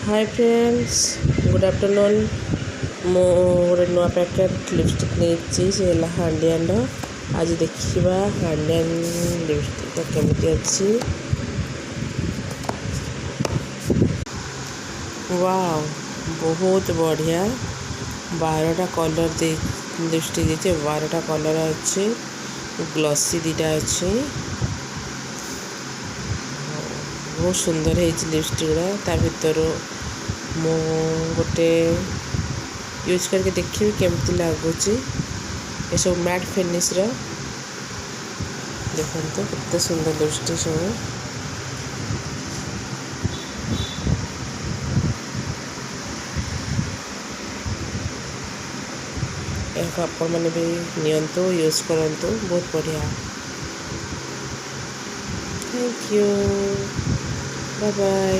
Hi friends good afternoon मो गोटे नुआ पैकेट लिपस्टिक नहीं से हांडियान आज देखा हांडियान लिपस्टिक केमती अच्छी वाओ बहुत बढ़िया 12टा कलर दे लिपस्टिक देते 12टा कलर अच्छे ग्लसी दीटा अच्छे बहुत सुंदर है लिपस्टिक गुड़ा भर मु गोटे यूज करके देखिए केमती लगुच ये सब मैट फिनिश देखो कितने सुंदर लिपस्टिक सब आपण मैंने भी नियंतु यूज करंतु बहुत बढ़िया थैंक यू बाय बाय।